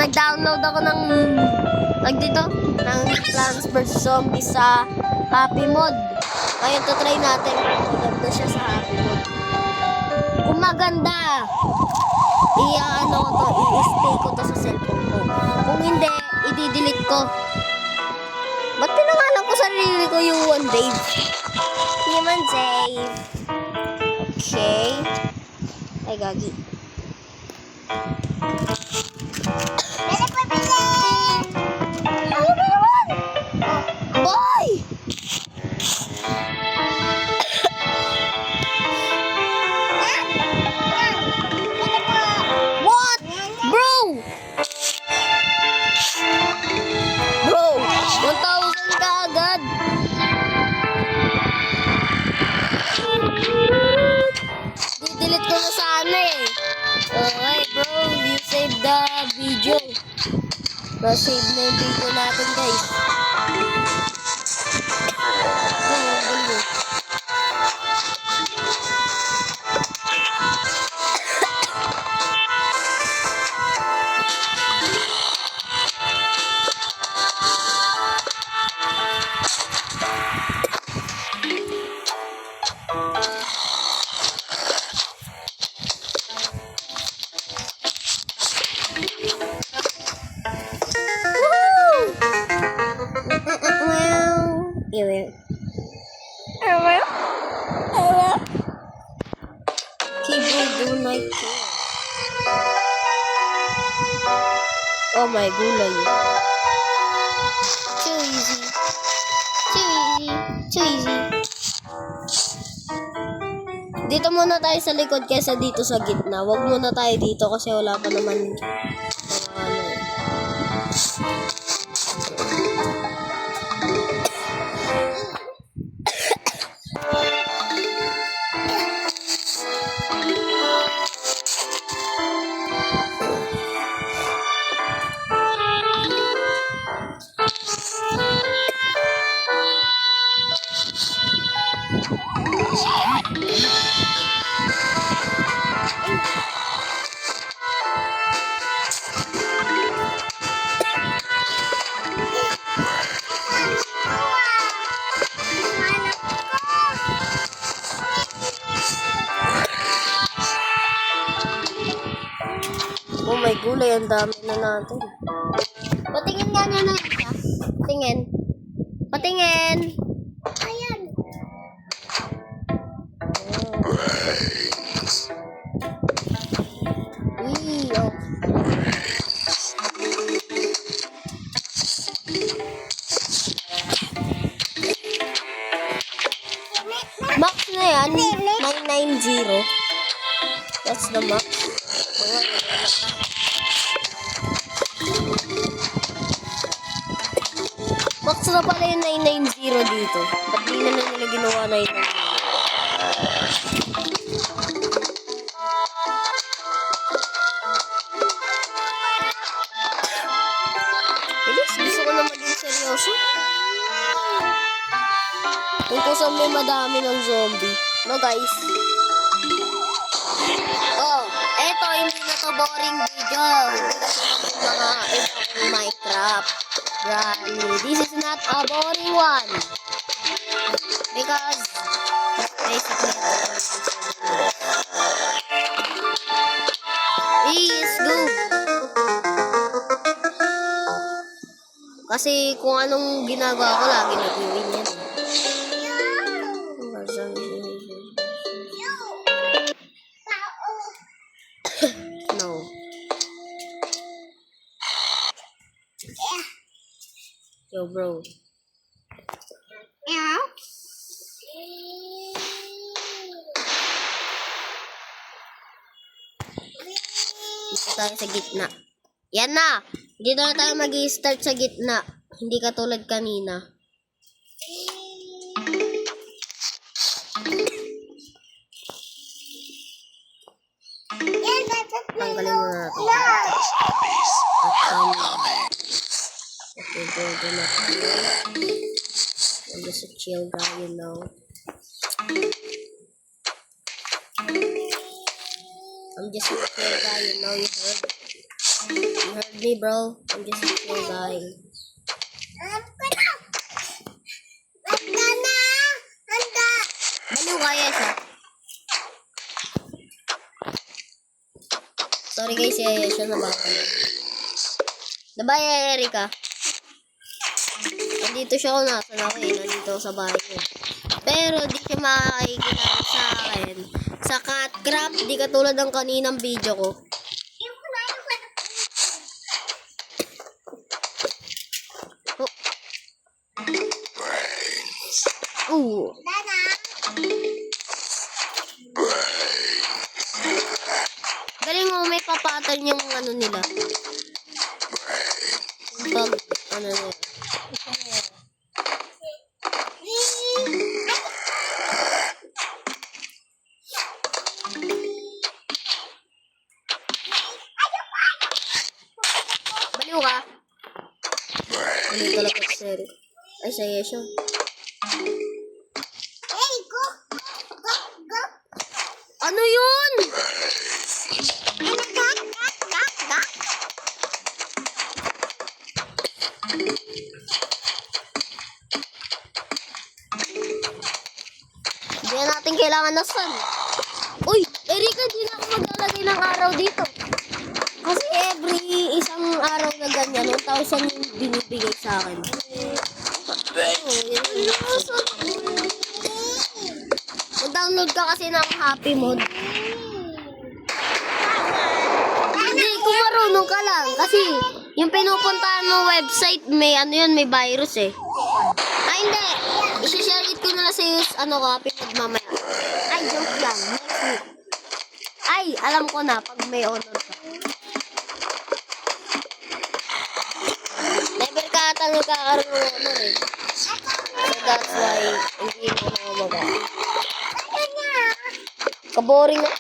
nag-download ako ng Plants vs Zombies sa Happy Mode. Ngayon try natin kung maganda siya sa Happy Mode. Kung maganda, i-stay ko to sa cellphone ko. Kung hindi, i-delete ko. Ba't pinangalan ko sarili ko yung One Dave? Human save. Okay. Ay, gagi. Boy! What? Bro! Bro! 1,000 ka agad! Didelete ko na sana eh. Okay bro, you save the video. Na-save na yung video natin guys. Oh my gulay. Too easy. Too easy. Too easy. Dito muna tayo sa likod kaysa dito sa gitna. Wag muna tayo dito kasi wala pa naman oh my gulay, ang dami na natin. Patingin nga niya na isa. Patingin. Patingin. Ayan. Oh. Max na yan. 990. That's the max. Max na pala yung 990 dito. Ba't di na nila ginawa 990? Bilis, gusto ko na maging seryoso. Kung saan may madami ng zombie. No guys. Oh, eto, hindi na to boring video. Mga ibang Minecraft. Granny, this is not a boring one. Because basically please go. Kasi kung anong ginagawa ko, lagi nag-win yan. No. Yo, bro. Yeah. Dito tayo sa gitna. Yan na. Dito na tayo mag-i-start sa gitna. Hindi katulad kanina. Tanggalin mo na natin. I'm just a chill guy, you know. I'm just a chill guy, you know. You heard me, bro. I'm just a chill guy. Baliw kaya siya. Sorry guys, siya na ba? Diba, Erika? Nandito siya kung nasan ako eh. Nandito sa bahay ko. Pero di siya makakikilala sa akin. Sa Catcraft, di katulad ng kaninang video ko. Oh. Galing mo, may papatan yung ano nila. Pag, ano nila. Baliw ka? Baliw talaga sir. Ay, saya siya. Ano yun? Hindi na natin kailangan na sun. Uy, Erika, di na ako maglalagay ng araw dito. Kasi every isang araw na ganyan, 1,000 yung binibigay sa akin. Mag-download ka kasi ng happy mode. Hindi, kung marunong ka lang. Kasi yung pinupuntahan mo website, may ano yun, may virus eh. Ay, hindi. I-share it ko na lang sa iyo, ano ka, happy mode mamaya. Ay, joke lang. Next week. Ay, alam ko na, pag may honor ka. Never ka ata nagkakaroon ng honor eh. So that's why, hindi mo na magawa. Kaboring na.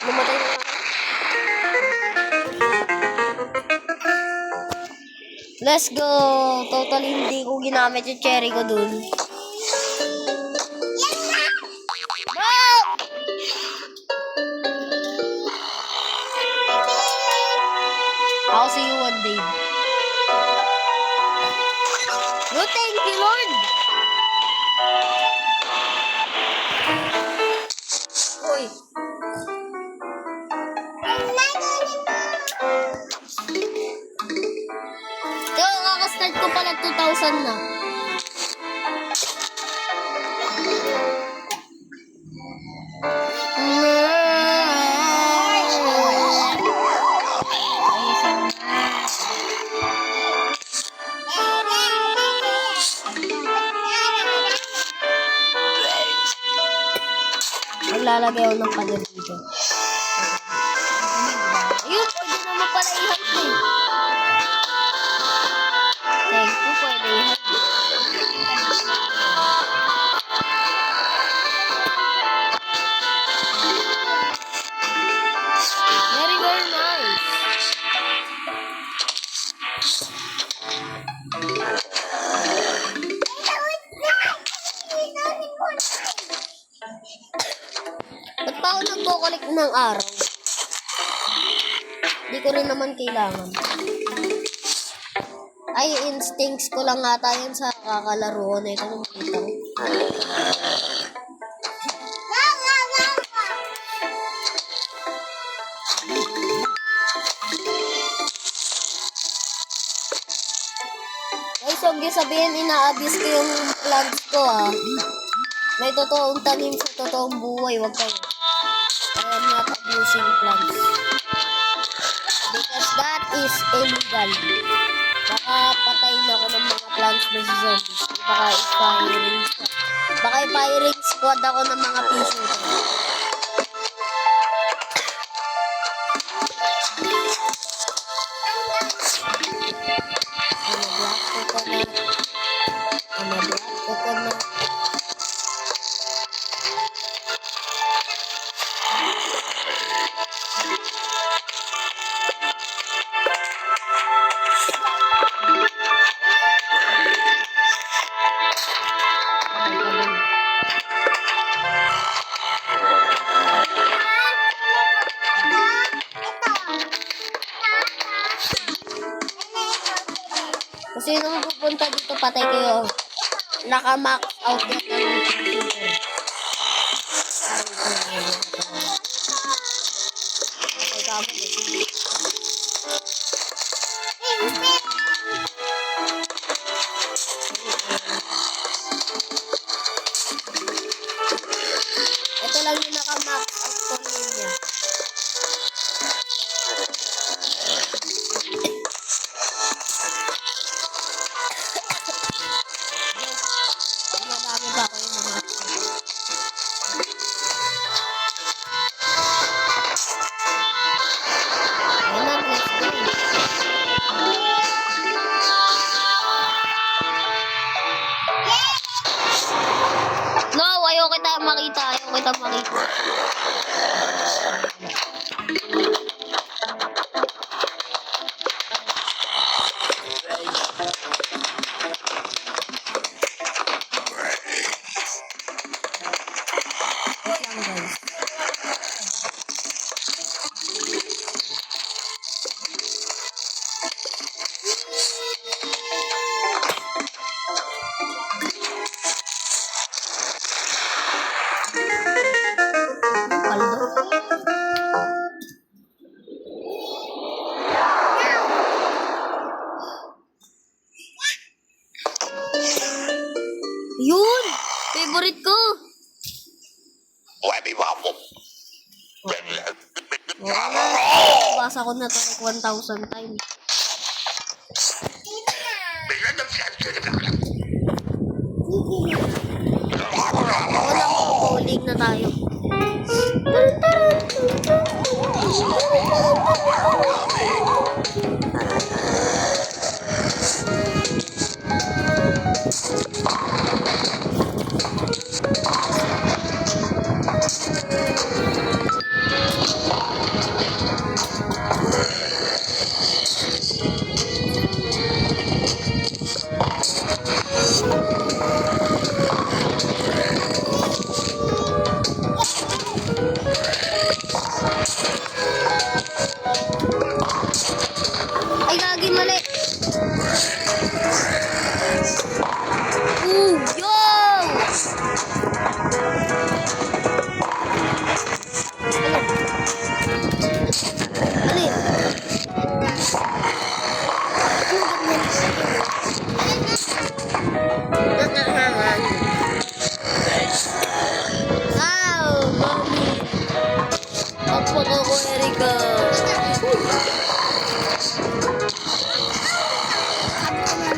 Bumatay na ako. Let's go! Totally hindi ko ginamit yung cherry ko dun. I'll see you one day. Good, thank you, Lord! Uy! Yo, kakastart ko pala 2,000 na. Maglalagay ako ng pader dito. Ayun, pwede naman pala i-hype eh. Thank you, pwede i-hype. Very, very nice. Ba't pa ako nagko-collect ng araw? Di ko rin naman kailangan. Ay, instincts ko lang ata yun sa kakalaro ko na ito nung makita ko. Guys, huwag niyo sabihin ina-abuse ko yung plants ko ah. May totoong tanim sa totoong buhay, wag kayo. I am not abusing plants. Because that is illegal. Baka patayin ako ng mga plants versus zombies. Baka i-firing squad ako ng mga piso. Sino pupunta dito, patay kayo. Naka-max out yan ng computer. Ito lang yung naka-max out ko niya. Madami pa ako yung mga. Ayun na, let's go. No, ayaw kita makita. Ayaw kita makita. Wait lang, guys. Paldo. Yun! Favorite ko! Basa ko na to like 1,000 times. Bowling na tayo. Ay, gagi, mali. Yo! Mali. Wow, mami. Pagpaka ko, Erika.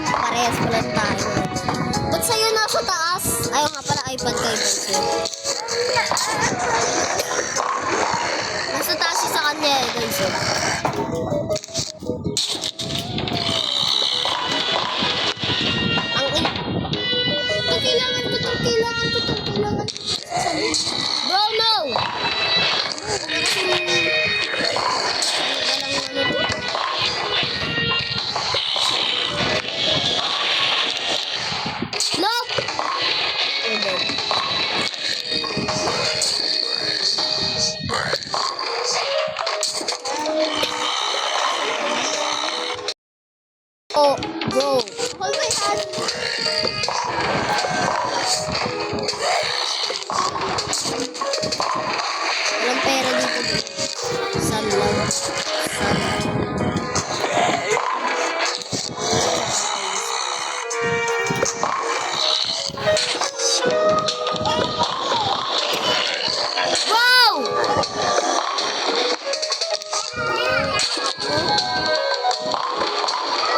Parehas pala tayo. Ba't sa'yo nasa taas? Ayaw nga pala, iPad kay Benson. Nasa taas siya sa kanya eh, guys. Ang kailangan ko. Bro, no! Look! Oh, bro. Hold my hand. Walang pera dito. Salamat. Wow!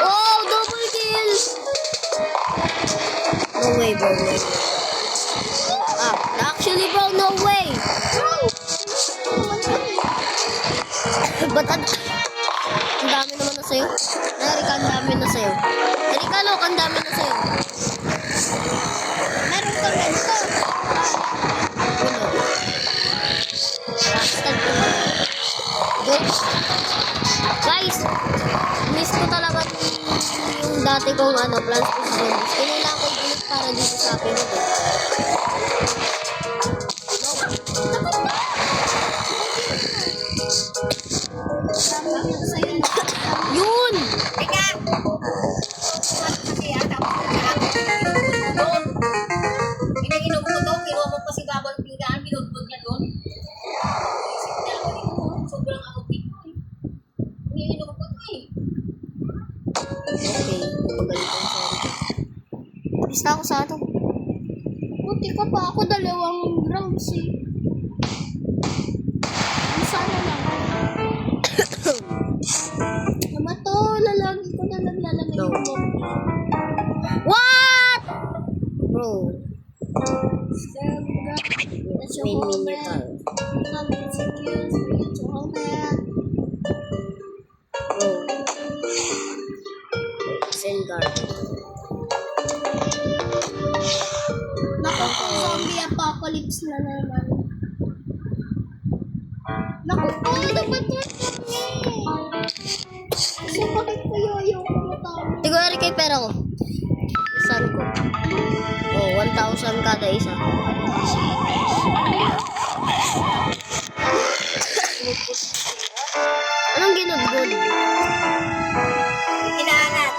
Oh, double kill! No way, bro. No way. Actually, bro, no way. Ba't ang dami naman na sa'yo? Erika, ang dami na sa'yo. Erika, look, ang dami na sa'yo. Meron ka ganito. Guys, miss ko talaga yung dati kong Plants vs. Zombies. Kailangan ko i-delete para dito sa akin. Yun! Okay, magaling ko sa Basta ako sa ato. Buti ka pa ako 2 rounds eh. Sana lang. Naman to, lalagi ko na naglalagay No. ng bomb. What? Bro. That's your Main menu moment. tayo. Comment secures for you to moment. Bro. Send guard. Naku, zombie apocalypse na naman. Naku po, dapat yan kami. So, bakit ko yoyo ko matawag? Tigo, Eric, kay pera ko. Saan ko? Oh, 1,000 kada isa. Anong ginudgod? Hinahanap.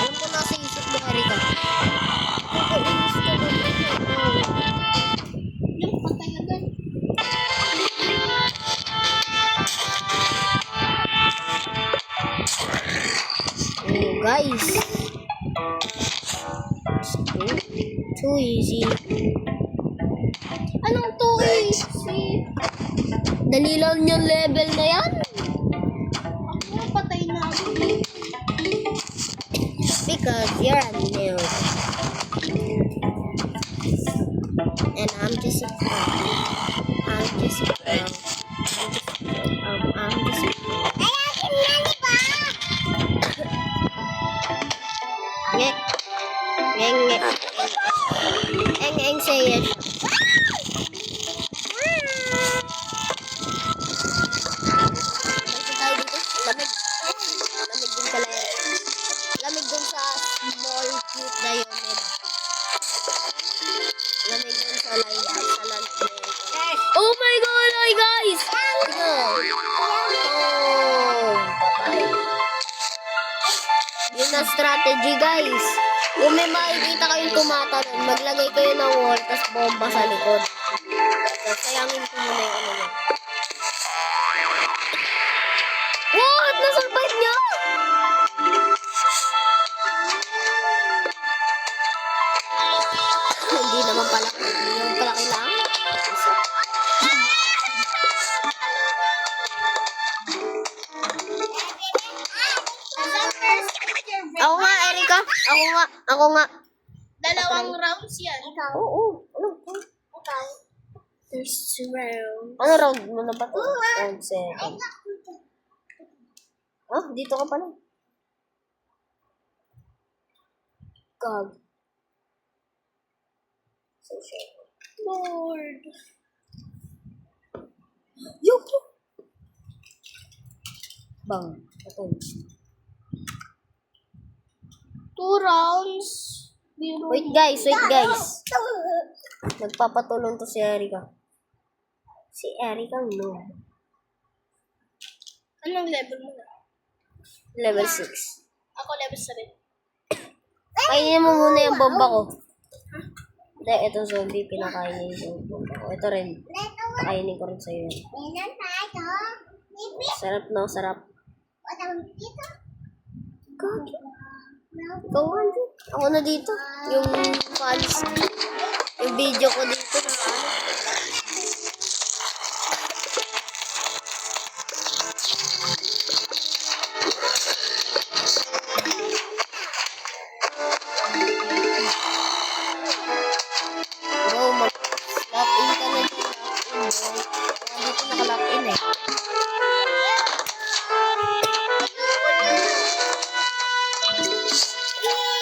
Alam ko nasa isip mo, Erika. Yung patay agad. Oh, guys. Too easy. Anong to easy? Dali lang yung level na yan. Ako patay na ako. Because you're a noob. And I'm just a pro. I'm just a pro. I'm just a pro. Ngek. Ngek, ngek. Eng, eng, say it. Balik tayo dito. Lamig. Lamig din pala yan. Lamig dun sa small cute diamond. Lamig dun sa line sa land na yan. Oh my god, hi guys! Ito. Oh, patay. Yun na strategy guys. Kung may makikita kayong tumatalon, maglagay kayo ng wall, tas bomba sa likod. Tapos sayangin ko muna yung ano niya. What? Nasurvive niya? Hindi naman pala. Hindi naman pala kailangan. Ako nga, Erika. Ako nga. 2 rounds yan. Oo. Ano? There's 2 rounds. Ano round mo na ba ito? Round 7. Ah, dito ka pala. Gag. So, Lord. yup! Bang. Ito. 2 rounds. Biro. Wait guys. Nagpapatulong to si Erika. Si Erika, no. Anong level mo na? Level 6. Ako level 7. Kainin mo muna yung bomba ko. Hindi, ito zombie. Pinakainin yung bomba ko. Ito rin. Pakainin ko rin sa'yo. Sarap no, sarap. Gagi. Ikaw nga dito. Ako na dito. Yung fans. Yung video ko dito. Go, mag-lock in ka na dyan. Dito naka-lock in eh.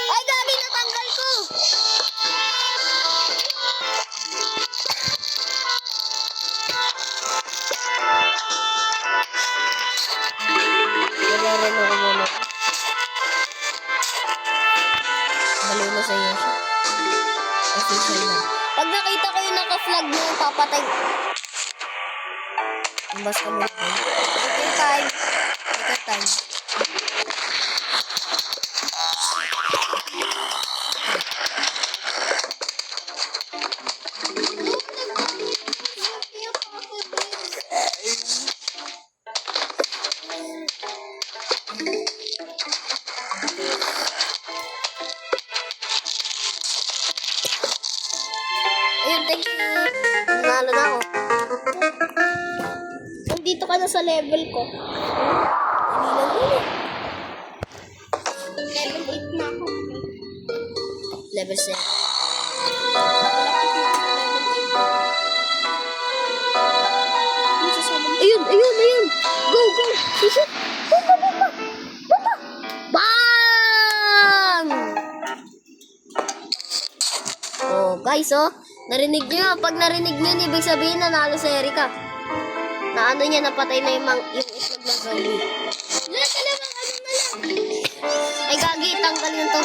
Ay, gabi natanggal ko! Nagre-reno ko muna. Baliw na sa iyo siya. Official na. Pag nakita ko yung naka-flag na yung papatay. Imbas ka muna. Take your time. Take your time. Ayun, thank you. Nanalo na ako. Nandito ka na sa level ko. Level 8 na ako. Level 7. Ayun, ayun, ayun. Go, go. Shoot. Bumba, bumba. Bumba. Bang! Oh, guys, oh. Narinig nyo. Pag narinig nyo, ibig sabihin nanalo si Erika. Na ano niya, napatay na yung itlog ng zombie. Nasa lamang ano na lang. Ay, gagi. Tanggalin to.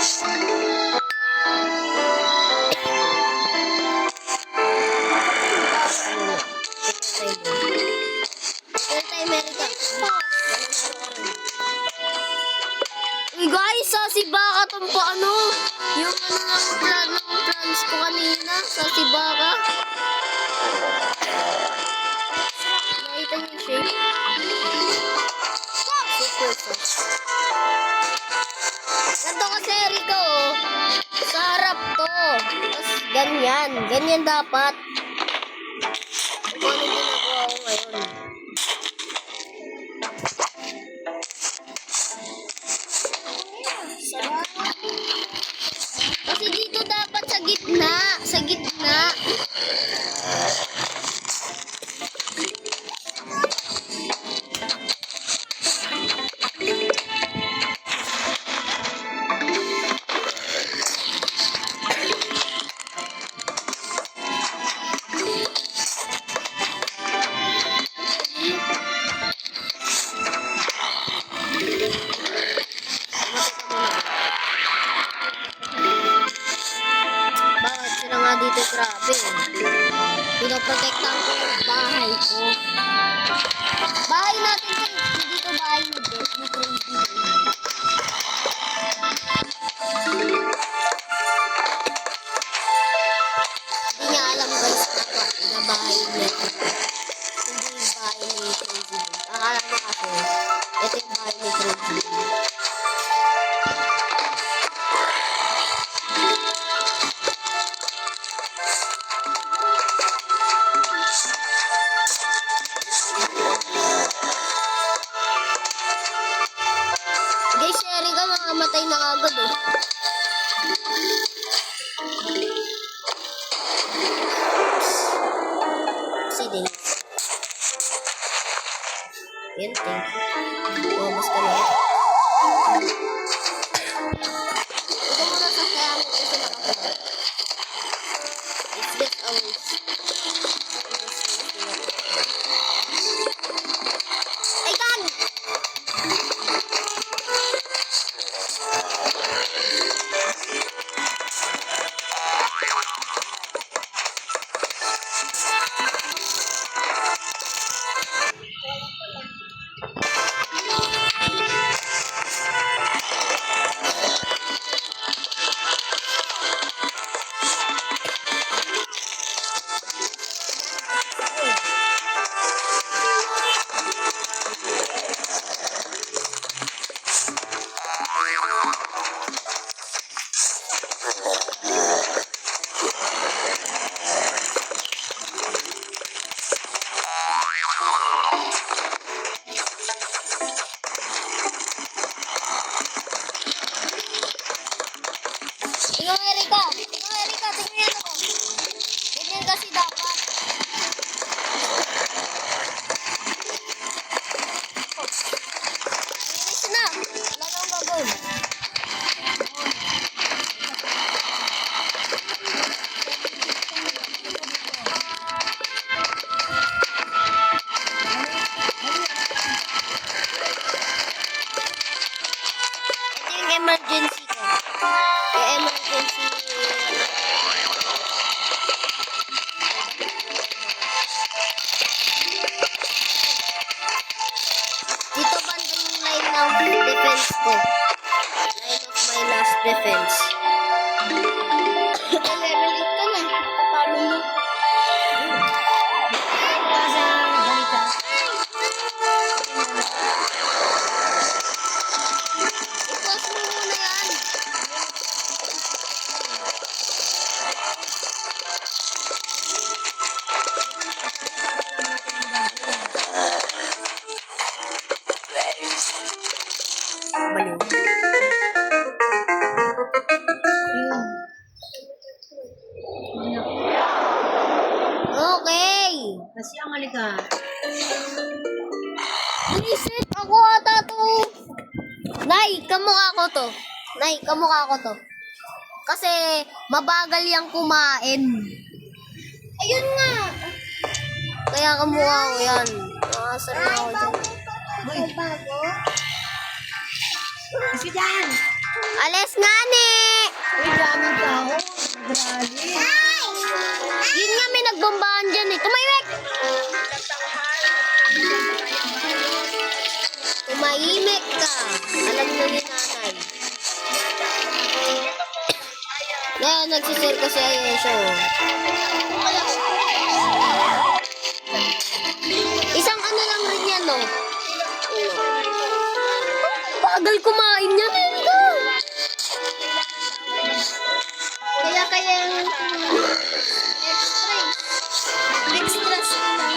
Uy guys, si Baka tong po ano, yung ano ng plans ko kanina, si Baka. Nakita niyo yung shape? Super fast. Ganto kasi Erika oh, sa harap to. Tapos ganyan, ganyan dapat. Kung ano ginagawa ko ngayon. Kasi dito dapat sa gitna. Sa gitna. Bakit? Sila nga dito grabe. Pinoprotektahan ko yung bahay ko. Bahay natin to. Hindi dito bahay ni Beth. Ni Crazy. Hindi niya alam guys na bahay niya. Hindi yung bahay ni Crazy. Akala niya kasi ito yung bahay ni Crazy. Guys, si Erika makamatay na kagad oh. Si Dave. Yan, thank you. Almost ka na. Ito muna sa kaya mo kasi nakapunod. It's just a waste. Ay, kan! defense ko. 9 of my last defense. Level 8 ka na. Paano mo? I-pause mo muna yan. Baliw. Okay. Kasi ang halika. Inisip ako ata to. Nay, kamukha ko to. Nay, kamukha ko to. Kasi mabagal yang kumain. Ayun nga. Kaya kamukha ko yan. Nakasar na ako dyan. Bago. Kasi dyan. Alis nga ni! Uy, daming tao. Grabe. Yun nga may nagbombahan dyan eh. Tumahimik! Tumahimik ka. Alam nyo ni nanay. Yan, nagsisir kasi ayun siya. Isang ano lang rin yan, no? Bagal kumain yan. Kaya yung extra lang.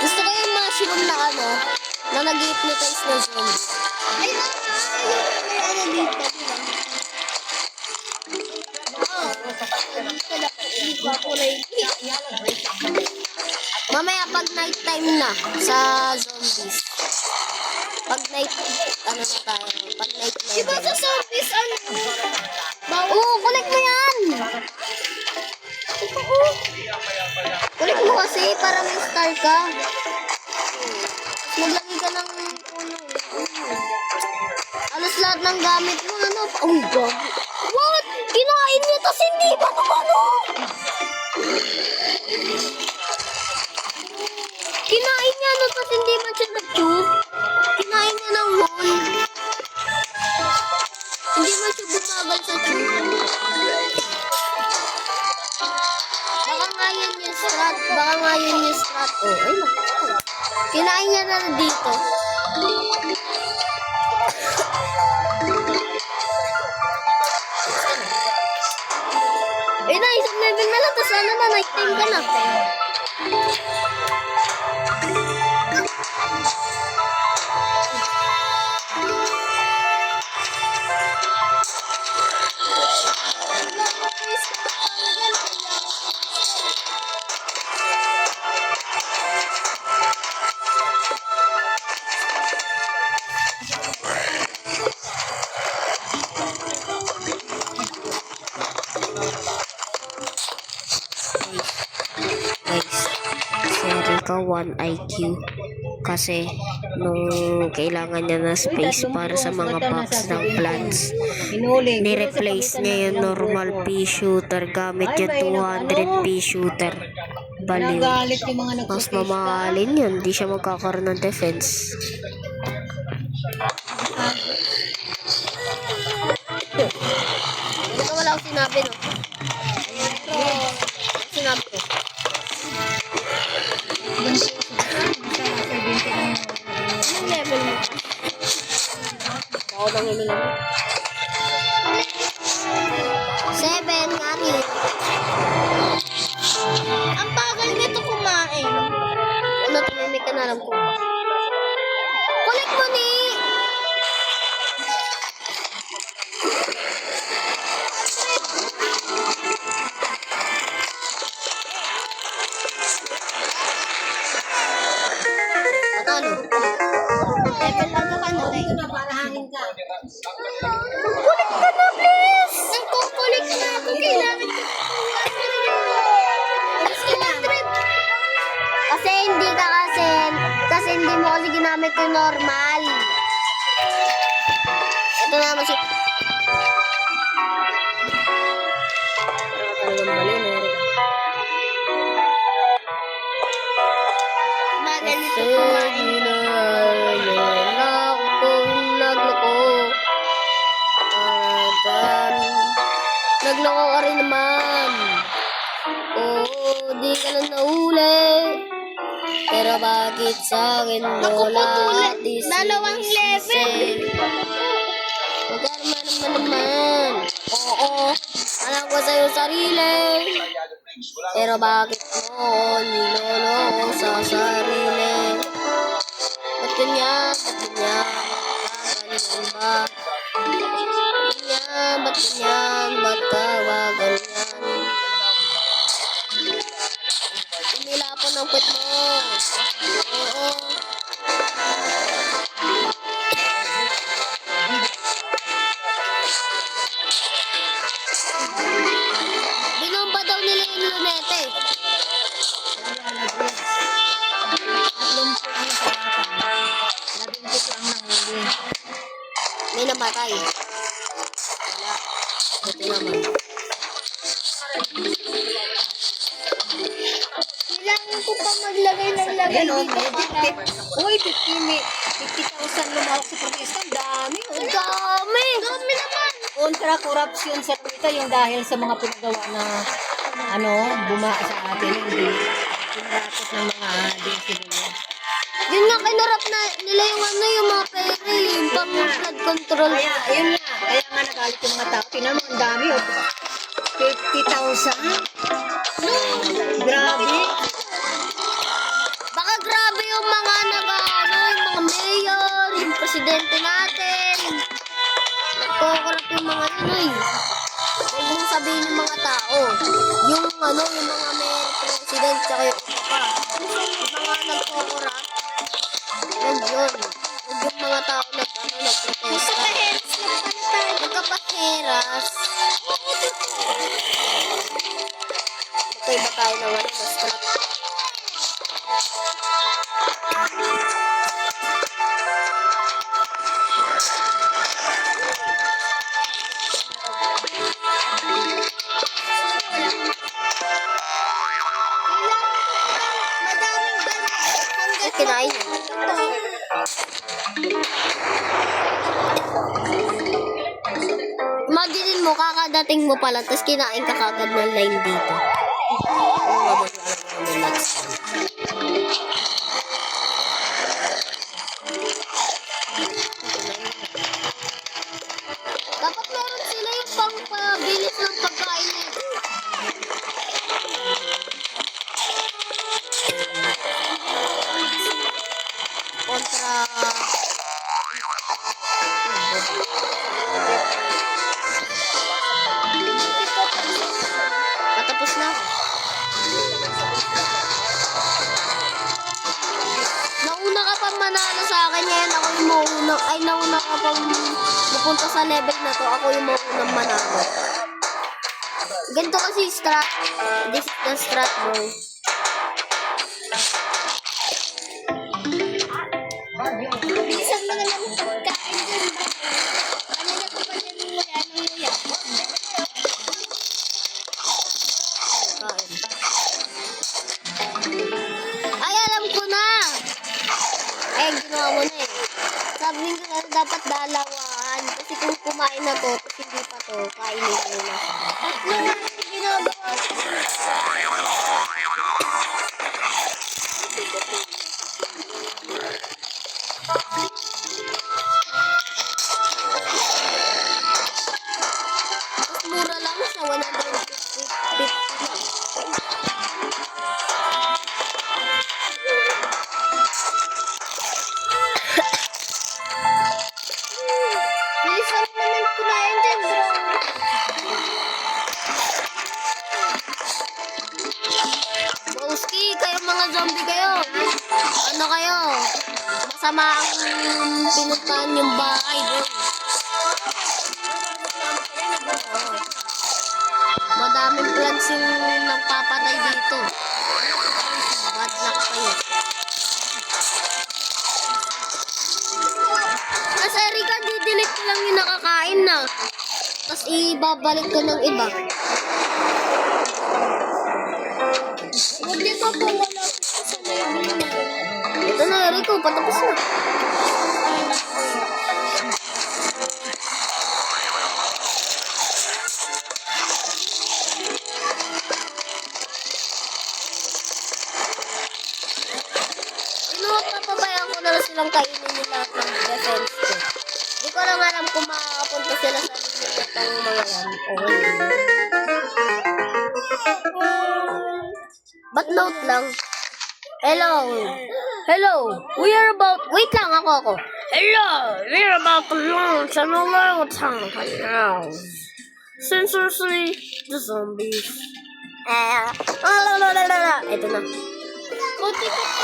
Gusto ko yung mushroom na ano, na nag-hypnotize na zombie. Ayun nga. May ano dito. Oo. Dito lang. Hindi ko ako Mamaya pag night time na sa zombies. Pag night, ano na tayo, pag night Diba level. sa service ano? Oo, connect mo yan! Connect mo kasi para may star ka. Maglagay ka ng ano. Alos lahat ng gamit mo, ano? Oh God. What? Kinain niya, tas hindi ba naman, oh? Kinain niya, no, tas hindi man siya nag-chew. Kinain niya ng whole. Hindi man siya bumagal sa chew. Baka nga yun yung strat. Baka nga yun yung strat. Oh, ay naku. Kinain niya na dito. Eh na, isang level na lang. Tapos ano na, night time ka na. Guys, si Erika 1 IQ kasi nung kailangan niya na space para sa mga box ng plants, Inuling. ni-replace niya yung normal pea shooter gamit yung 200 pea shooter. Baliw. Nagalit yung mga Mas nagpapista. mamahalin yun, di siya magkakaroon ng defense. Ito wala akong sinabi, no? Sinabi ko. Anong level mo? Ako nang ilo lang. 7, ngani. Ang bagal nito kumain. Ano, tumimik ka na lang ko. Kulik mo ni! Patalo. Level ano ka na? Para hangin ka. Kulik ka na, please! Nagkukulik na ako. Kailangan ko. Kasi hindi mo kasi ginamit yung normal. Ito naman si... Talagang bali na rin. Nagloko ka rin naman. Oo, di ka lang nahuli. Pero bakit sa akin Ako wala po tulad. di Dalawang level. Magkarma naman. Oo, alam ko sa'yo sarili. Pero bakit mo niloloko sa sarili? Ba't ganyan? Ba't ganyan? Ganyan ba? Ganyan, ba't ganyan? Ba't ka ba ganyan? Inilapon ang kwet mo. Oo. Binomba daw nila yung lunete. May namatay. Buti naman. Kailangan ko pa maglagay ng lagay Ayan o, dito para. Uy, 50,000 lumawak sa protesta. Ang dami. Ang dami! Dami naman. Kontra corruption sa Twitter yung dahil sa mga pinagawa na buma sa atin. Hindi pinarapot ng mga DSWD. Yun nga, kinarap na nila yung yung mga pere, yung pang flood control. Kaya, yun nga. Kaya nga nagalit yung mga tao. Tingnan mo, ang dami. 50,000? Grabe. Baka grabe yung mga yung mga mayor, yung presidente natin. Nagkokorap yung mga yun eh. Huwag mong sabihin ng mga tao. Yung yung mga mayor, president, tsaka yung pa. Yung mga nagkokorap, huwag yun. Huwag yung mga tao nagprotesta. Nagkapaheras. Magkaiba tayo ng mas Madaming ganun. kinain. Imaginin mo, kakadating mo pala, tapos kinain ka kagad ng line dito. Dapat meron sila yung pang-pabilis ng pagkain nito. Kontra... Patapos na ako. Nauna ka pa manalo sa akin ngayon. Ako yung mauna. Ay, nauna ka pang mapunta sa level na to. Ako yung maunang manalo. Ganito kasi strat. This is the strat, bro. Bilisan mo na lang ang pagkain dyan. Ano na ko pa dyan ng wala ng wala. Ay, alam ko na! Eh, ginawa mo na eh. Sabi ko na dapat dalawan. Kasi kung kumain na to, tapos hindi pa to, kainin mo na. Tatlo na yung ginagawa ko. Tapos mura lang siya, 150 lang. Bilisan mo naman kumain dyan, bro. Bowski, kayo mga zombie kayo. Ano kayo? Masama ang pinuntahan yung bahay doon. Madaming plants yung nagpapatay dito. Bad luck kayo. Kasi Erika, di-delete ko lang yung nakakain na. Tapos ibabalik ko ng iba. Huwag niyo pa po wala sa level na. Ito na, Erika, patapos na. silang kainin yung lahat ng defense ko. Di ko lang alam kung makakapunta sila sa itong mga yan. O hindi. But note lang. Hello. Hello. We are about... Wait lang, ako. Hello. We are about to launch an orangutan now. Censorship the zombies. Ito na. Kunti ka pa.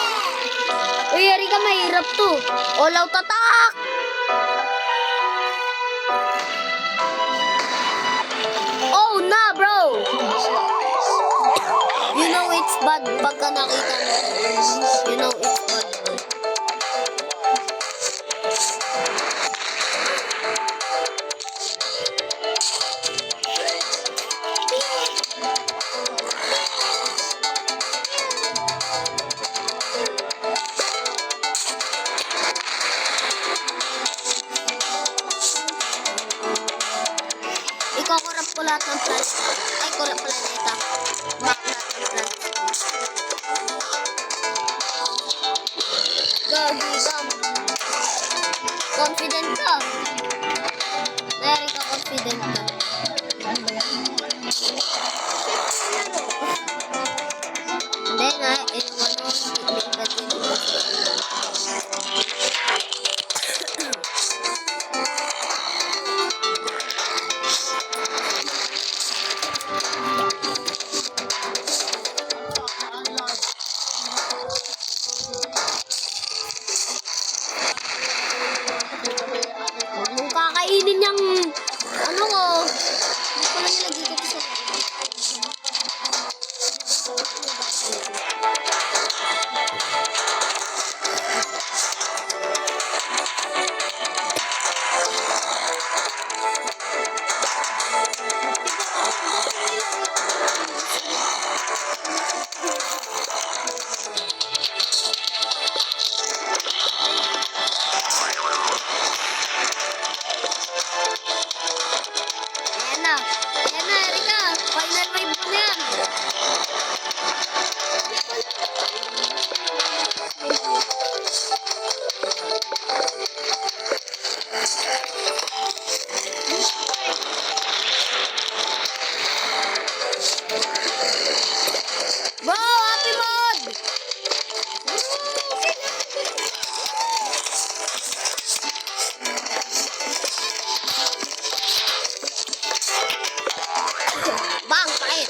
Uy, yari ka, mahirap to. All out attack! Oh, na, bro! You know it's bad pagka nakita mo. You know it's bad, bro. Iko-corrupt ko lahat ng plans. Ay, corrupt planeta. Back lahat ng plans. Gagigam. Confident ka. Nayari ka, confident ka. Hindi nga, inuwan mo. Lipat din mo. Huwag mong kakainin yung ano ko. Hindi ko lang nilagay ko sa Ayan na. Ayan na, Erika. Final wave mo na yan. Bro, happy mode! Bang, pain!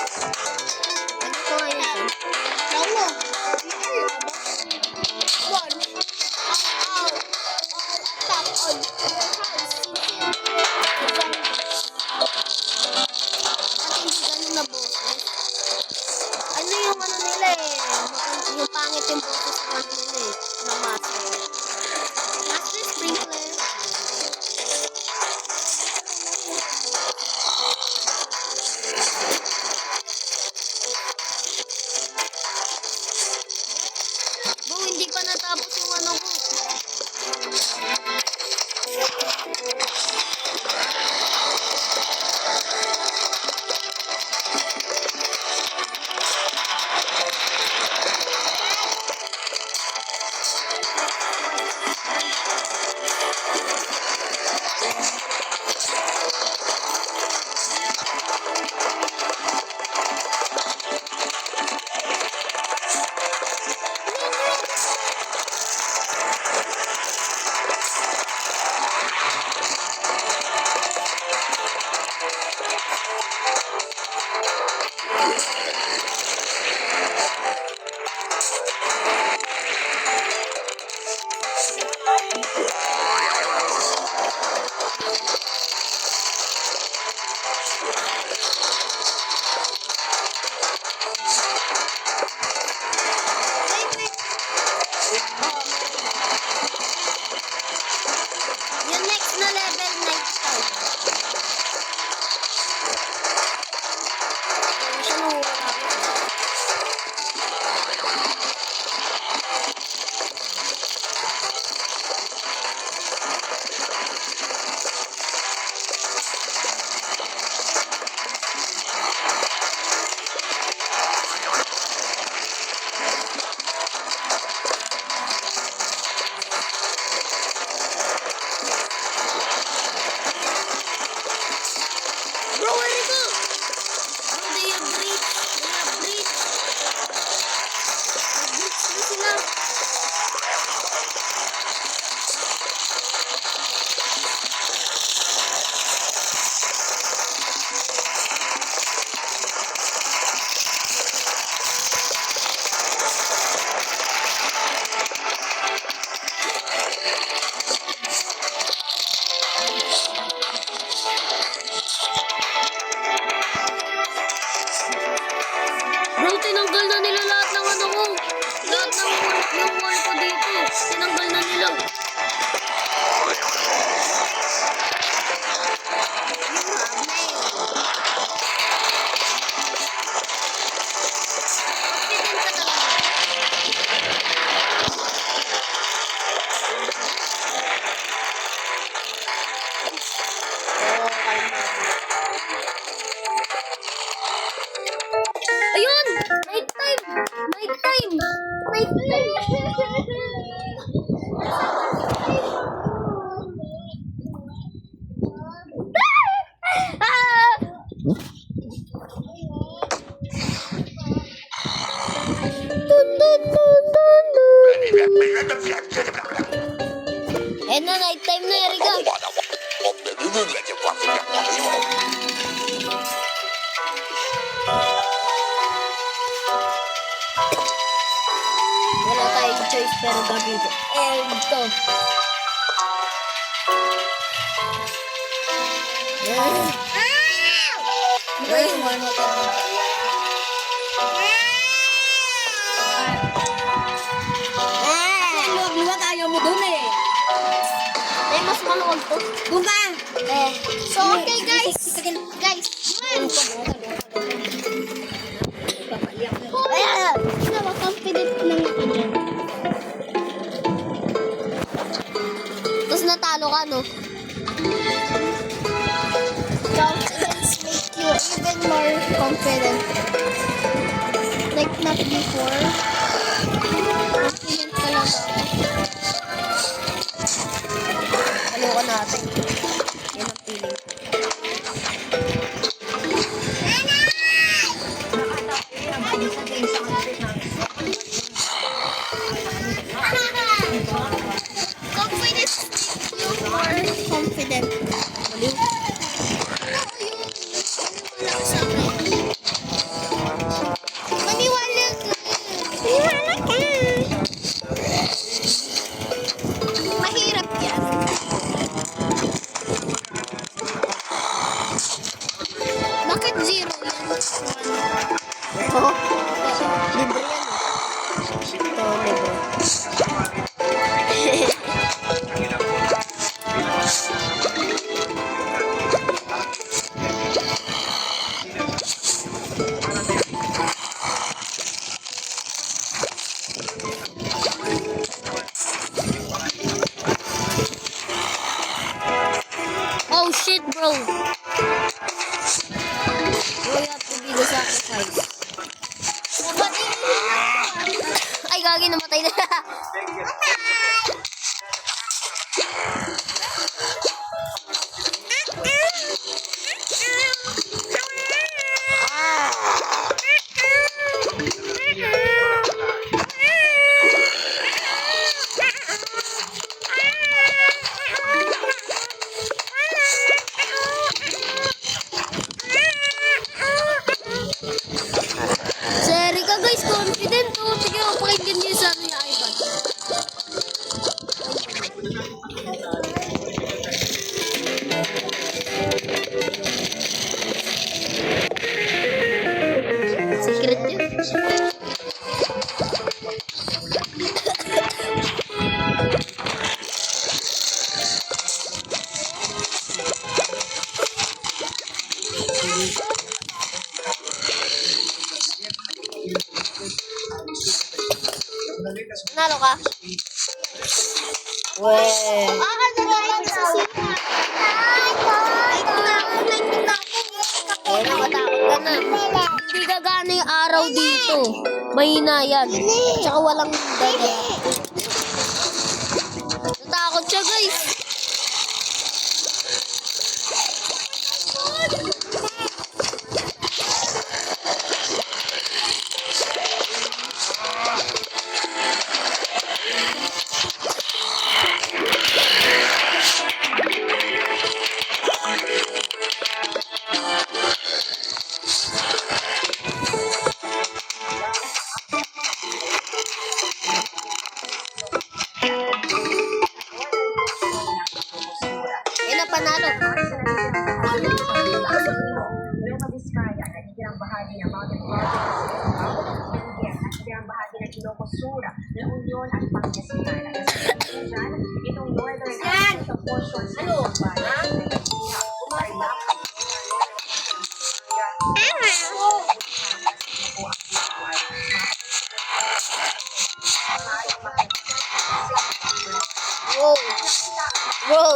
Ano ko ngayon? Hello. One. All attack on your house. At hindi ganun na boses. Ano yung ano nila eh? Yung pangit yung boses ng ano nila eh. Na master. Master Sprinkler. Bro, hindi pa natapos yung ano ko. Yung next na level, night time. Siya nung Ayun! Night time! Night time! Night time! Ah! Dun, dun, dun, dun, dun, dun. Eh na, night time na, Erika. Wala tayong choice pero gagawin. Eh, ito. Ito yung ano to. Kasi luwag-luwag ayaw mo dun eh. Eh, mas maluwag to. Doon ka! Eh, So, okay guys. Guys, one. Confident lang ako dyan. tapos natalo ka, no? Confidence make you even more confident. Like not before. Confident ka lang ako. Ano ka natin? Yan ang feeling ko. Confidence make you more confident. Maliw. Wala sa akin. Maniwala ka. Maniwala ka. Mahirap yan. Bakit zero yan? Oh, libre yan, eh. Ito, libre. Oh shit, bro. Bro, you have to be the sacrifice. Ay, gagi, namatay na. Si Erika, guys, confident. Oh, sige, pakinggan niyo sa amin yung iPad. Secret yun. Nalo ka? Weh. Eh, nakatakot ka na. Hindi gagana yung araw dito. Mahina yan. Tsaka walang daga. Natakot siya, guys. Eh, napanalo. Nueva Vizcaya, nagigirang bahagi ng Mountain Project, nagigirang bahagi ng Ilocos Sur, La Union at Pangasinan. Itong northern sa portions ng bayan, Whoa. Whoa.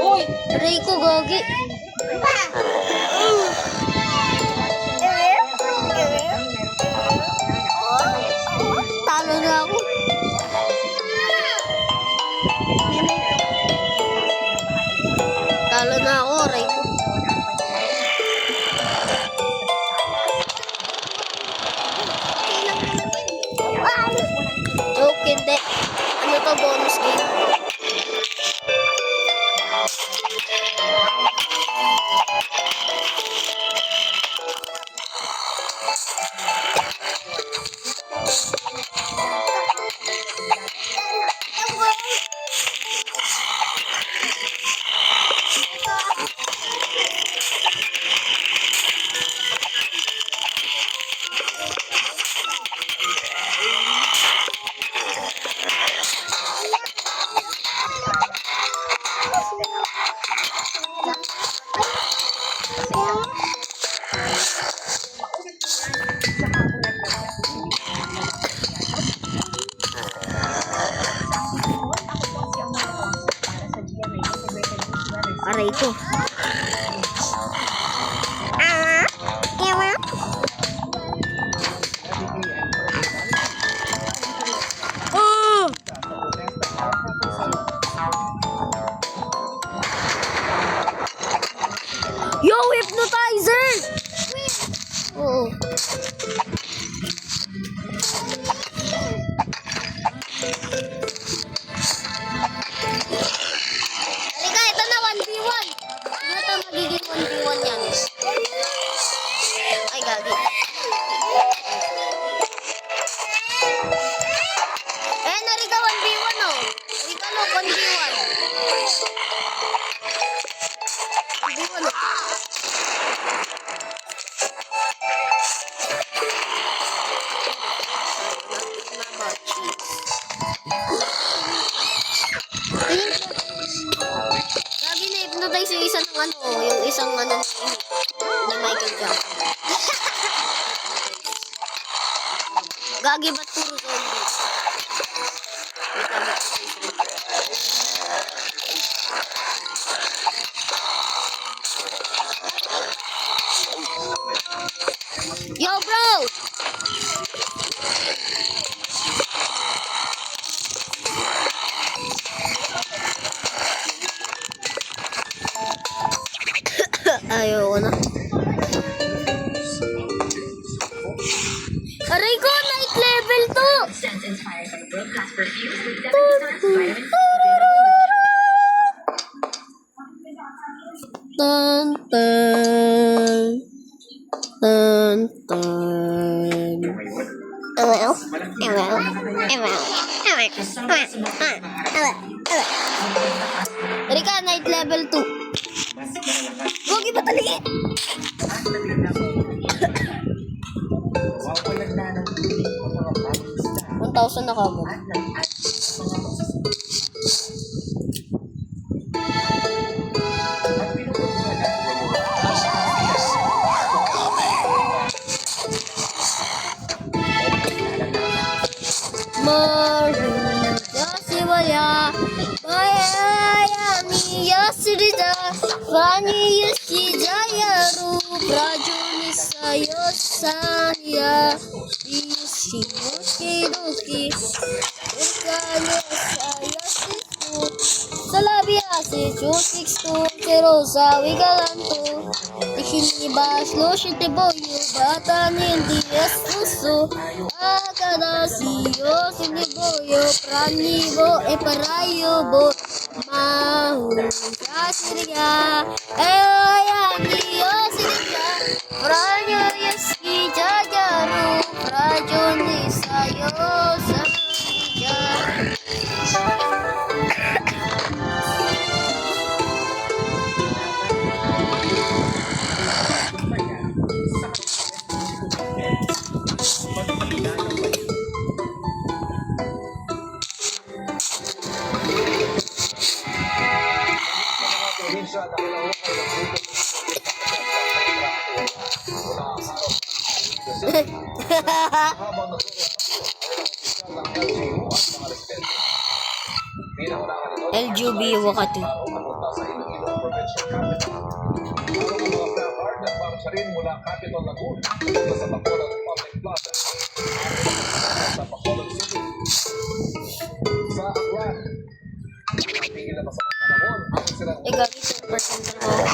Uy! Aray ko, gagi. Talo na ako. Talo na ako, aray ko. Joke, hindi. Ano to, bonus game? Aray ko. Oh! Yo, hypnotizer! Oo. Halika, ito na, 1v1. Ano ito magiging 1v1 yan? Ay, gagi. Eh, narika 1v1 oh. Narika no, 1v1. 1v1 oh. Sabi na hypnotize yung isang ano, yung isang ano ni Michael Jackson. Gagi ba't puro zombie? Wait lang, yo bro! Ayoko na. Aray ko, night level to! Tan tan tan tan. Rika, night level 2. Gogi ba talaga? 1,000 na kamo. Maruja Sivaya Maya Niyasrida Vani Yasijayaru Prajuni Sayosanya Yushimuki Duki Urkanya Sayasistu Salabiase Chusikstu Kerosa Vigalantu Ikiniba Sloshite Boyu Batanin Diasusu Akadasiyo Siniboyo Pranibo Eparayobo Mahu Kasiriya Ayaniyo Siriya Pranyo Yaski Jajaru Prajoni Sayo Samija Yubi Wakati. Papunta sa Iloilo Provincial Capital. Ang mga placard at marcha rin mula Capitol Laguna papunta sa Bacolod Public Plaza. Sa Bacolod City. Sa Aklan. Tingin na ba sa panahon ang silang Gagi, 2% na ako.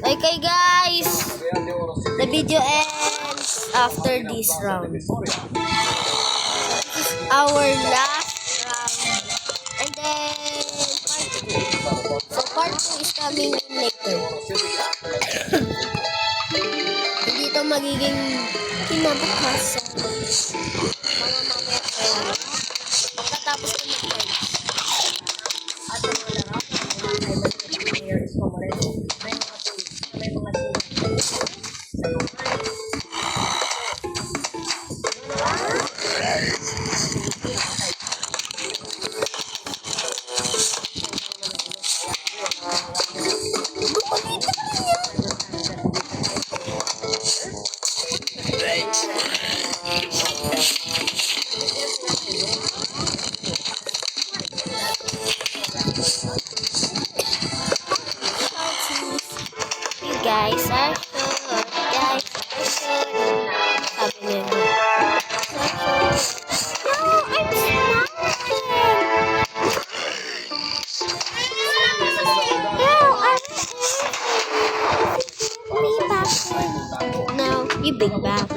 Okay guys, Real de Oro City. the video ends after this round. Divisoria. Our last round. And then part 2. So part 2 is coming in later. Hindi ito magiging kinabukasan. Mga mamaya pa yan. Pagkatapos ko mag-fight. At sa mga laro, ang mga kaibigan ni Mayor Isko Moreno, may mga pulis, may mga pulis. Sa mga You guys are good. Guys are good. Sabi niya. No, I'm smiling. No, I'm me backward. No, you big back.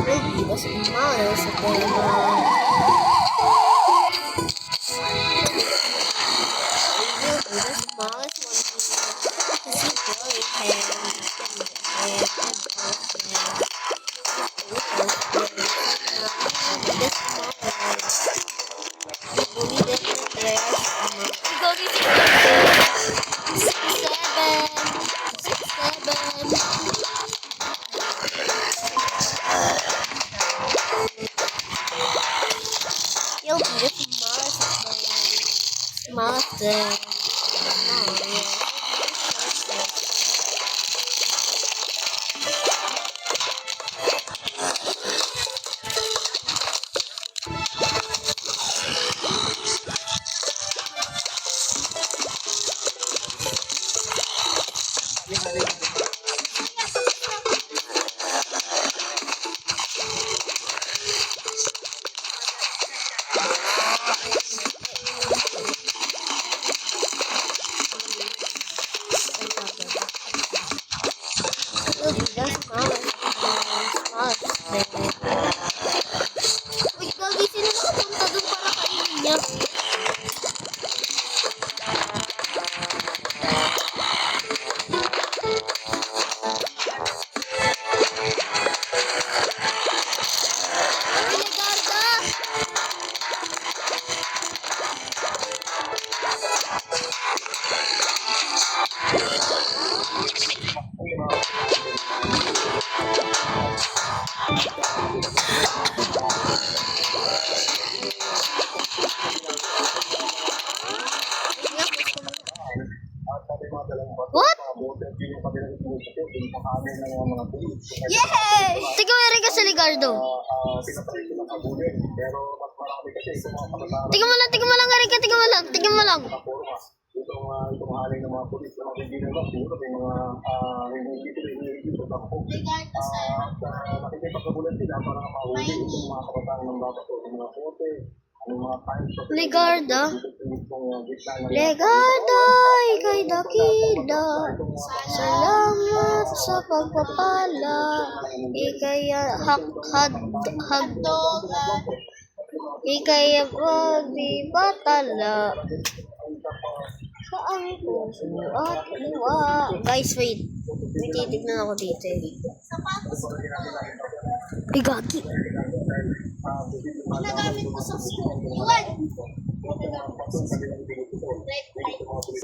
Really, was smiles at Uy, gagi, sino nakapunta dun para kainin niya? What? Yay! Tiga mo rin ka sa Ligardo. Tiga mo lang, Erika, tiga mo lang. Itong halay ng mga pulis na mga ginagawa, siguro may mga nakikipagkabulan sila para mahuli itong mga kabataan ng bata o mga pote, mga times of Ligardo? Ligardo, ika'y dakila. Salamat sa pagpapala. Ika'y hagdogan. Ika'y pagbibatala. Sa ang puso at luwa. Guys, wait. May titignan ako dito eh. Ay, gagi. Nagamit ko sa school. What?